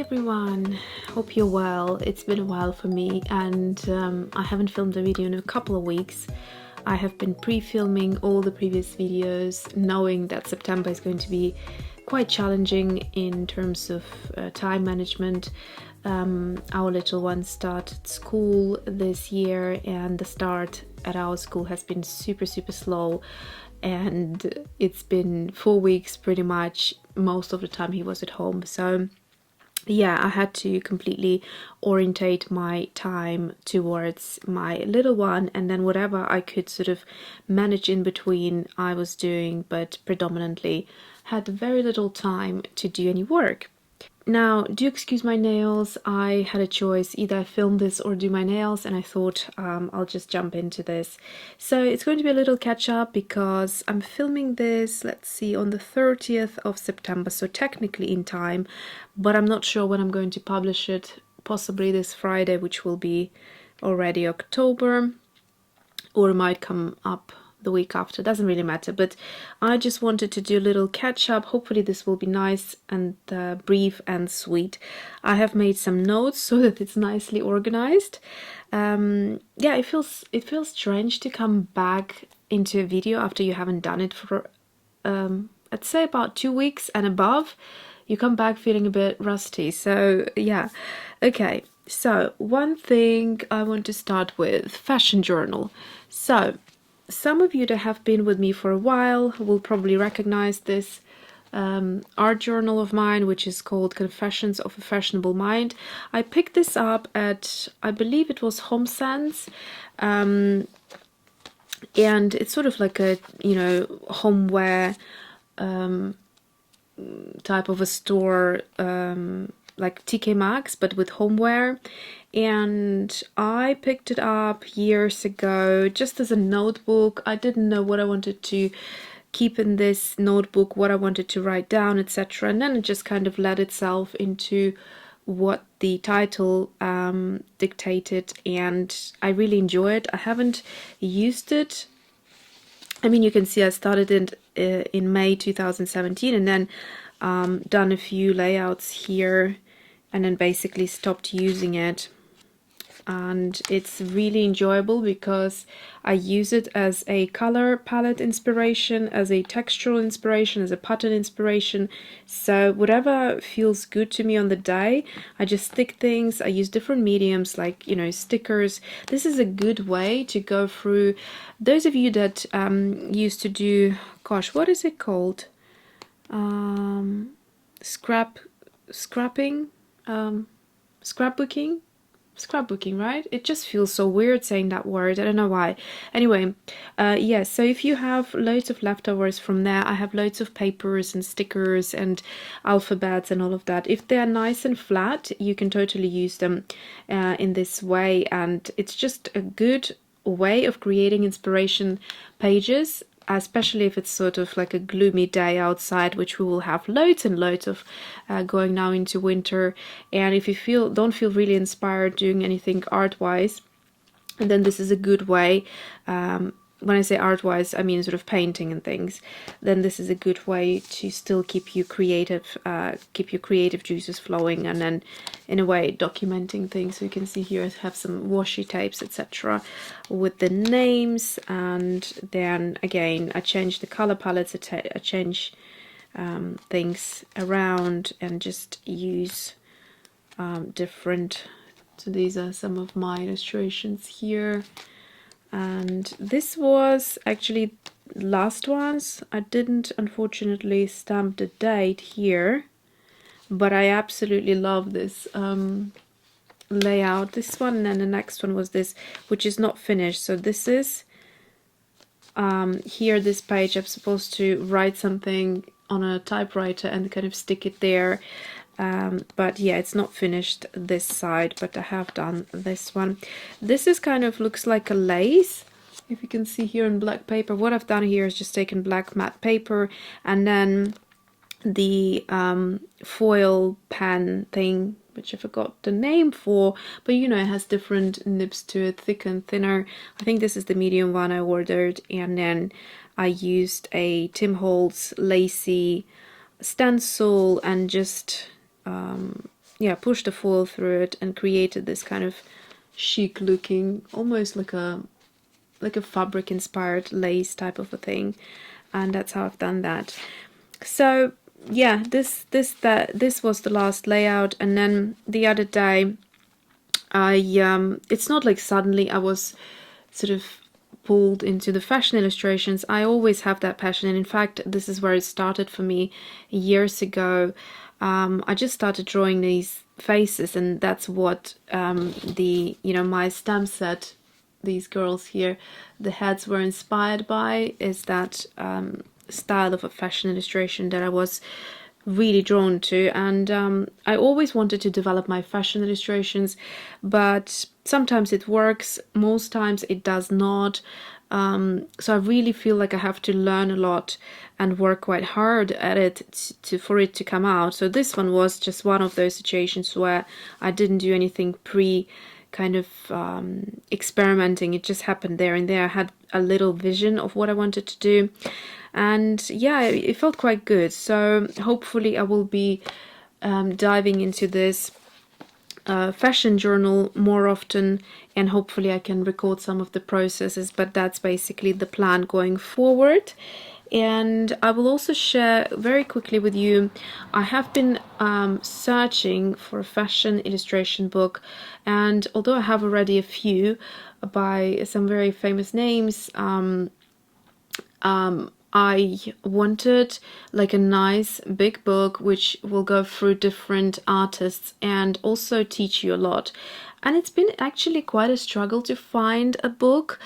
everyone, hope you're well. It's been a while for me and I haven't filmed a video in a couple of weeks. I have been pre-filming all the previous videos knowing that September is going to be quite challenging in terms of time management. Our little one started school this year and the start at our school has been super slow, and it's been 4 weeks pretty much. Most of the time he was at home, so yeah, I had to completely orientate my time towards my little one, and then whatever I could sort of manage in between I was doing, but predominantly had very little time to do any work. Now, do excuse my nails. I had a choice, either I film this or do my nails, and I thought I'll just jump into this. So it's going to be a little catch up because I'm filming this, let's see, on the 30th of September, so technically in time, but I'm not sure when I'm going to publish it, possibly this Friday, which will be already October, or it might come up the week after, doesn't really matter. But I just wanted to do a little catch up. Hopefully this will be nice and brief and sweet. I have made some notes so that it's nicely organized. Yeah, it feels strange to come back into a video after you haven't done it for I'd say about 2 weeks and above. You come back feeling a bit rusty, so yeah. Okay, so one thing I want to start with, fashion journal. So some of you that have been with me for a while will probably recognize this art journal of mine, which is called Confessions of a Fashionable Mind. I picked this up at, I believe it was Home Sense, and it's sort of like a, you know, homeware type of a store, like TK Maxx, but with homeware. And I picked it up years ago just as a notebook. I didn't know what I wanted to keep in this notebook, what I wanted to write down, etc. And then it just kind of led itself into what the title dictated, and I really enjoy it. I haven't used it. I mean, you can see I started it in May 2017 and then done a few layouts here and then basically stopped using it. And it's really enjoyable because I use it as a color palette inspiration, as a textural inspiration, as a pattern inspiration. So whatever feels good to me on the day, I just stick things. I use different mediums like, you know, stickers. This is a good way to go through. Those of you that used to do, gosh, what is it called? Scrapbooking, right? It just feels so weird saying that word. I don't know why. Anyway, yeah, so if you have loads of leftovers from there, I have loads of papers and stickers and alphabets and all of that. If they're nice and flat, you can totally use them in this way, and it's just a good way of creating inspiration pages, especially if it's sort of like a gloomy day outside, which we will have loads and loads of going now into winter. And if you don't feel really inspired doing anything art-wise, and then this is a good way. When I say art-wise, I mean sort of painting and things. Then this is a good way to still keep you creative, keep your creative juices flowing, and then in a way documenting things. So you can see here I have some washi tapes, etc., with the names, and then again I change the color palettes, I change things around and just use different. So these are some of my illustrations here. And this was actually last ones. I didn't unfortunately stamp the date here, but I absolutely love this layout. This one, and then the next one was this, which is not finished. So this is here, this page, I'm supposed to write something on a typewriter and kind of stick it there. But yeah, it's not finished this side, but I have done this one. This is kind of looks like a lace, if you can see here in black paper. What I've done here is just taken black matte paper and then the foil pen thing, which I forgot the name for, but you know, it has different nibs to it, thick and thinner. I think this is the medium one I ordered, and then I used a Tim Holtz lacy stencil and just yeah, pushed the foil through it and created this kind of chic looking, almost like a fabric inspired lace type of a thing. And that's how I've done that. So yeah, this was the last layout. And then the other day it's not like suddenly I was sort of pulled into the fashion illustrations. I always have that passion, and in fact this is where it started for me years ago. I just started drawing these faces, and that's what my stamp set, these girls here, the heads were inspired by, is that style of a fashion illustration that I was really drawn to. And I always wanted to develop my fashion illustrations, but sometimes it works, most times it does not. So I really feel like I have to learn a lot and work quite hard at it for it to come out. So this one was just one of those situations where I didn't do anything kind of experimenting. It just happened there and there. I had a little vision of what I wanted to do, and yeah, it felt quite good. So hopefully I will be diving into this fashion journal more often, and hopefully I can record some of the processes, but that's basically the plan going forward. And I will also share very quickly with you, I have been searching for a fashion illustration book, and although I have already a few by some very famous names, I wanted like a nice big book which will go through different artists and also teach you a lot. And it's been actually quite a struggle to find a book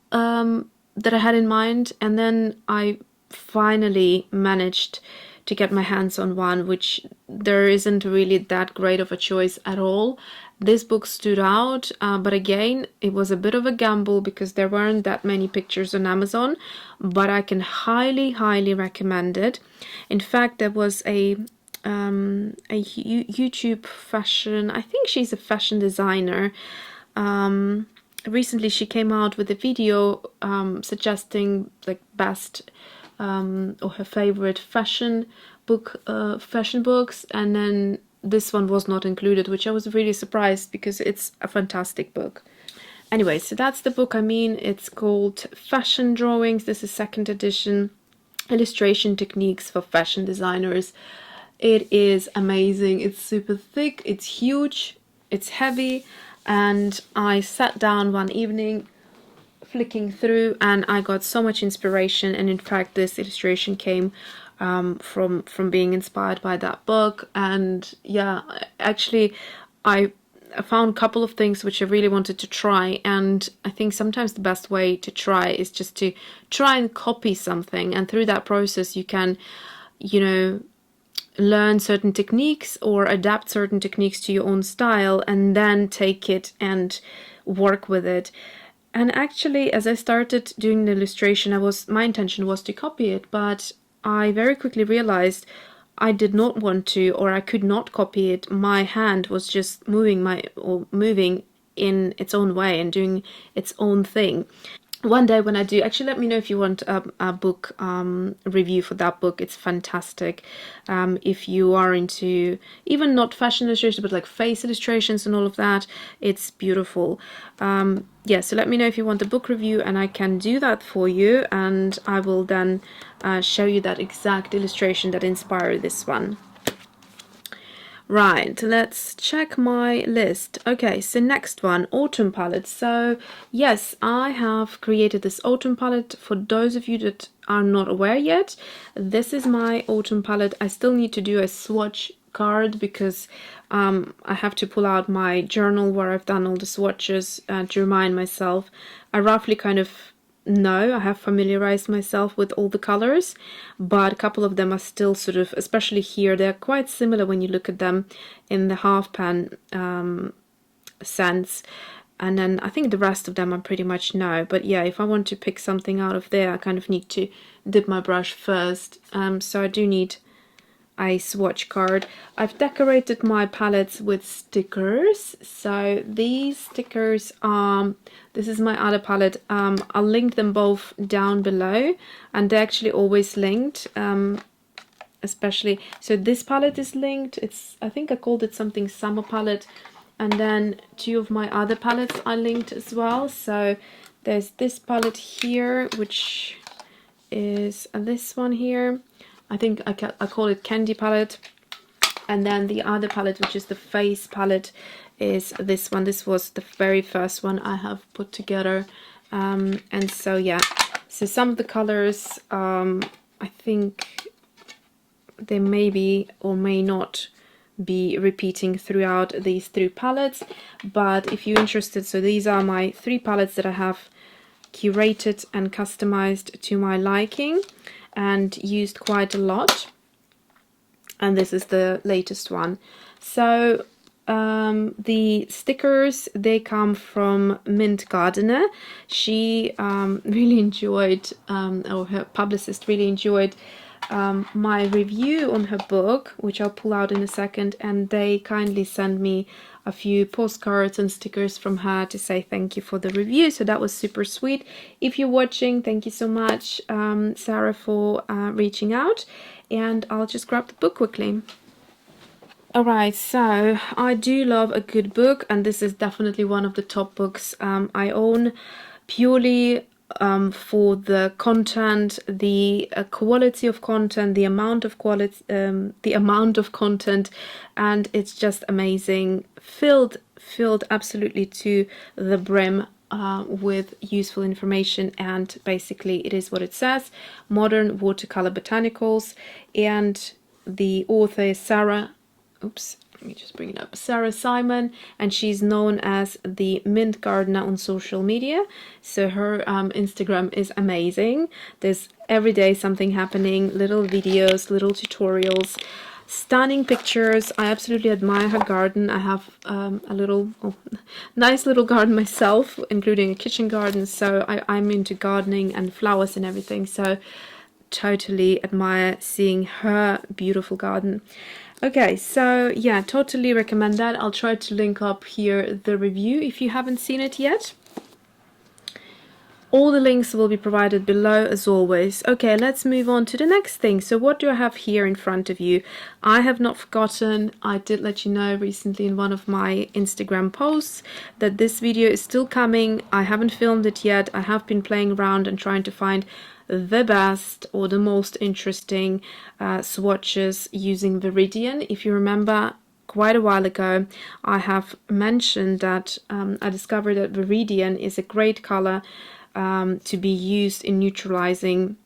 that I had in mind, and then I finally managed to get my hands on one, which there isn't really that great of a choice at all. This book stood out, but again, it was a bit of a gamble because there weren't that many pictures on Amazon, but I can highly, highly recommend it. In fact, there was a YouTube fashion, I think she's a fashion designer. Recently she came out with a video suggesting like best or her favorite fashion books, and then this one was not included, which I was really surprised because it's a fantastic book. Anyway, so that's the book I mean. It's called Fashion Drawings. This is second edition, Illustration Techniques for Fashion Designers. It is amazing. It's super thick, it's huge, it's heavy, and I sat down one evening flicking through and I got so much inspiration. And in fact this illustration came from being inspired by that book. And yeah, actually I found a couple of things which I really wanted to try, and I think sometimes the best way to try is just to try and copy something, and through that process you can, you know, learn certain techniques or adapt certain techniques to your own style and then take it and work with it. And actually, as I started doing the illustration, my intention was to copy it, but I very quickly realized I did not want to, or I could not copy it. My hand was just moving in its own way and doing its own thing. One day when I do, actually let me know if you want a book review for that book. It's fantastic. If you are into even not fashion illustrations but like face illustrations and all of that, it's beautiful. Yeah, so let me know if you want a book review and I can do that for you, and I will then show you that exact illustration that inspired this one. Right, let's check my list. Okay, so next one, autumn palette. So yes, I have created this autumn palette. For those of you that are not aware yet, this is my autumn palette. I still need to do a swatch card because I have to pull out my journal where I've done all the swatches to remind myself. I roughly kind of know, I have familiarized myself with all the colors, but a couple of them are still sort of, especially here, they're quite similar when you look at them in the half pan sense, and then I think the rest of them I pretty much know. But yeah, if I want to pick something out of there, I kind of need to dip my brush first, so I do need a swatch card. I've decorated my palettes with stickers. So these stickers are, this is my other palette. I'll link them both down below, and they're actually always linked. especially. So this palette is linked. It's, I think I called it something summer palette, and then two of my other palettes are linked as well. So there's this palette here, which is this one here. I think I call it Candy palette. And then the other palette, which is the Face palette, is this one. This was the very first one I have put together. And so yeah, so some of the colors, I think they may be or may not be repeating throughout these three palettes. But if you're interested, so these are my three palettes that I have curated and customized to my liking and used quite a lot. And this is the latest one. So the stickers, they come from Mint Gardener. She really enjoyed, or her publicist really enjoyed my review on her book, which I'll pull out in a second, and they kindly sent me a few postcards and stickers from her to say thank you for the review. So that was super sweet. If you're watching, thank you so much, Sarah, for reaching out. And I'll just grab the book quickly. Alright, so I do love a good book, and this is definitely one of the top books I own, purely for the content, the quality of content, the amount of content, and it's just amazing, filled absolutely to the brim with useful information. And basically it is what it says: Modern Watercolor Botanicals, and the author is Sarah, oops, let me just bring it up, Sarah Simon, and she's known as the Mint Gardener on social media. So her Instagram is amazing. There's every day something happening, little videos, little tutorials, stunning pictures. I absolutely admire her garden. I have a little nice little garden myself, including a kitchen garden, so I'm into gardening and flowers and everything, so totally admire seeing her beautiful garden. Okay, so yeah, totally recommend that. I'll try to link up here the review if you haven't seen it yet. All the links will be provided below as always. Okay, let's move on to the next thing. So what do I have here in front of you? I have not forgotten, I did let you know recently in one of my Instagram posts that this video is still coming. I haven't filmed it yet. I have been playing around and trying to find the best or the most interesting swatches using Viridian. If you remember, quite a while ago I have mentioned that I discovered that Viridian is a great color to be used in neutralizing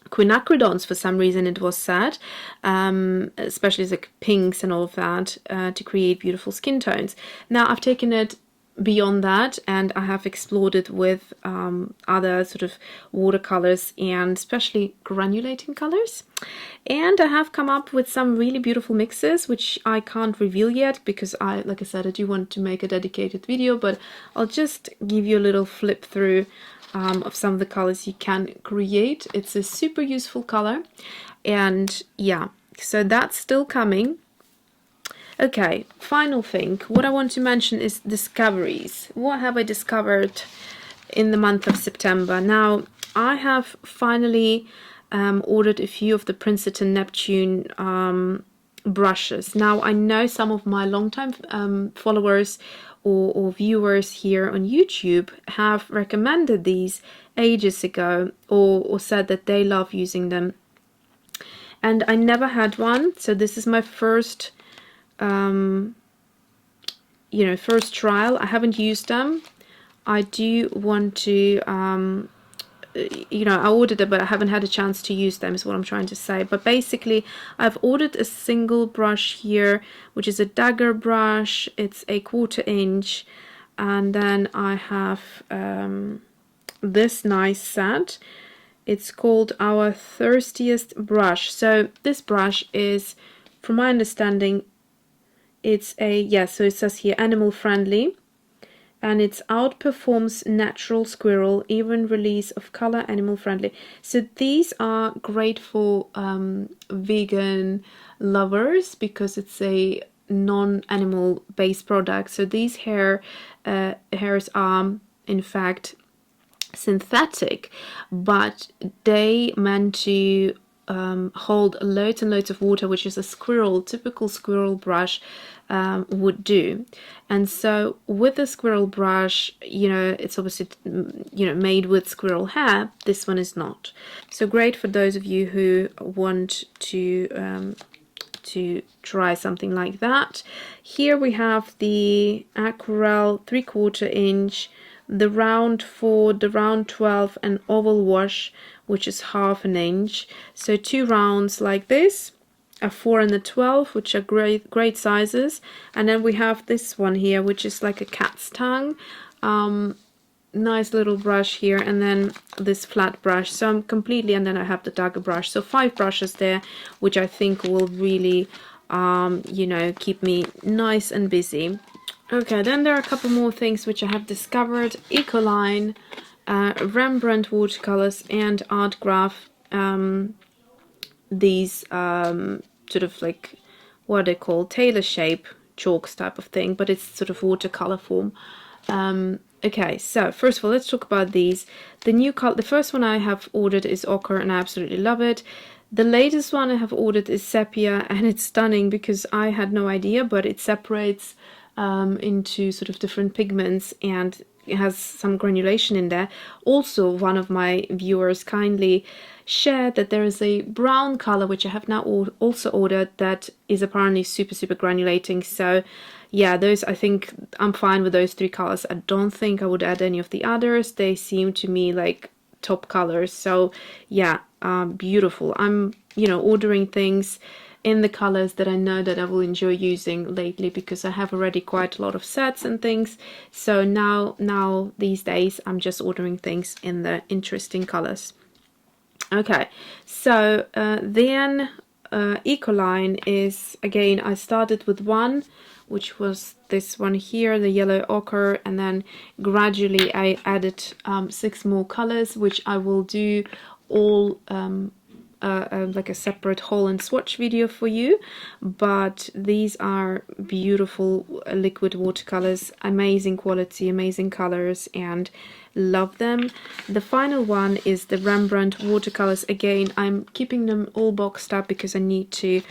quinacridons. For some reason it was said, especially like pinks and all of that, to create beautiful skin tones. Now I've taken it beyond that, and I have explored it with other sort of watercolors and especially granulating colors, and I have come up with some really beautiful mixes which I can't reveal yet because like I said, I do want to make a dedicated video, but I'll just give you a little flip through of some of the colors you can create. It's a super useful color, and yeah, so that's still coming. Okay, final thing, what I want to mention is discoveries. What have I discovered in the month of September? Now, I have finally ordered a few of the Princeton Neptune brushes. Now, I know some of my longtime followers or viewers here on YouTube have recommended these ages ago, or said that they love using them. And I never had one, so this is my first first trial. I haven't used them. I do want to I ordered them, but I haven't had a chance to use them, is what I'm trying to say. But basically I've ordered a single brush here, which is a dagger brush. It's a 1/4 inch, and then I have this nice set. It's called Our Thirstiest Brush. So this brush is, from my understanding, it's so it says here animal friendly, and it outperforms natural squirrel, even release of color, animal friendly. So these are great for vegan lovers because it's a non-animal based product. So these hairs are in fact synthetic, but they meant to hold loads and loads of water, which is a typical squirrel brush would do. And so with the squirrel brush, you know, it's obviously, you know, made with squirrel hair. This one is not. So great for those of you who want to try something like that. Here we have the Aquarelle 3/4 inch, the round 4, the round 12, and oval wash, which is 1/2 inch. So 2 rounds like this, a 4 and a 12, which are great sizes. And then we have this one here, which is like a cat's tongue. Nice little brush here, and then this flat brush. So I'm completely, and then I have the dagger brush. So 5 brushes there, which I think will really you know, keep me nice and busy. Okay, then there are a couple more things which I have discovered. Ecoline, Rembrandt Watercolours, and Art Graf. These sort of like, what are they called? Tailor shape chalks type of thing, but it's sort of watercolor form. Okay, so first of all, let's talk about these. The new color, the first one I have ordered is ochre, and I absolutely love it. The latest one I have ordered is sepia, and it's stunning because I had no idea, but it separates into sort of different pigments, and it has some granulation in there. Also, one of my viewers kindly shared that there is a brown color which I have now also ordered that is apparently super granulating. So yeah, those, I think I'm fine with those 3 colors. I don't think I would add any of the others. They seem to me like top colors. So yeah, beautiful. I'm, you know, ordering things in the colors that I know that I will enjoy using lately, because I have already quite a lot of sets and things. So now these days I'm just ordering things in the interesting colors. Okay, so then Ecoline is, again, I started with one, which was this one here, the yellow ochre, and then gradually I added 6 more colors, which I will do all like a separate haul and swatch video for you. But these are beautiful liquid watercolors, amazing quality, amazing colors, and love them. The final one is the Rembrandt Watercolours. Again, I'm keeping them all boxed up because I need to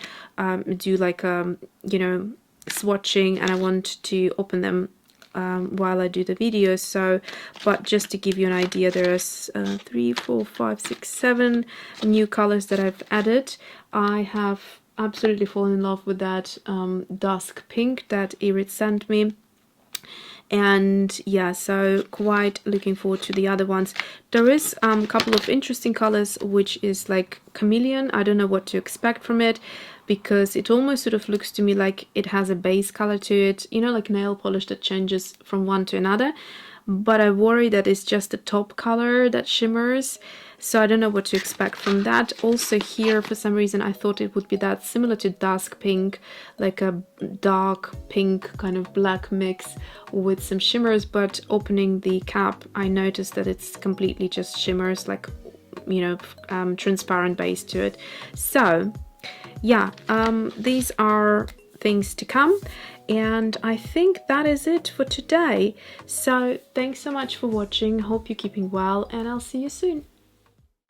do like you know, swatching, and I want to open them while I do the video. So, but just to give you an idea, there's 3, 4, 5, 6, 7 new colors that I've added. I have absolutely fallen in love with that dusk pink that Irit sent me. And yeah, so quite looking forward to the other ones. There is a couple of interesting colors, which is like chameleon. I don't know what to expect from it, because it almost sort of looks to me like it has a base color to it, you know, like nail polish that changes from one to another. But I worry that it's just the top color that shimmers, so I don't know what to expect from that. Also here, for some reason, I thought it would be that similar to dusk pink, like a dark pink kind of black mix with some shimmers, but opening the cap, I noticed that it's completely just shimmers, like, you know, transparent base to it. So yeah, these are things to come, and I think that is it for today. So thanks so much for watching, hope you're keeping well, and I'll see you soon.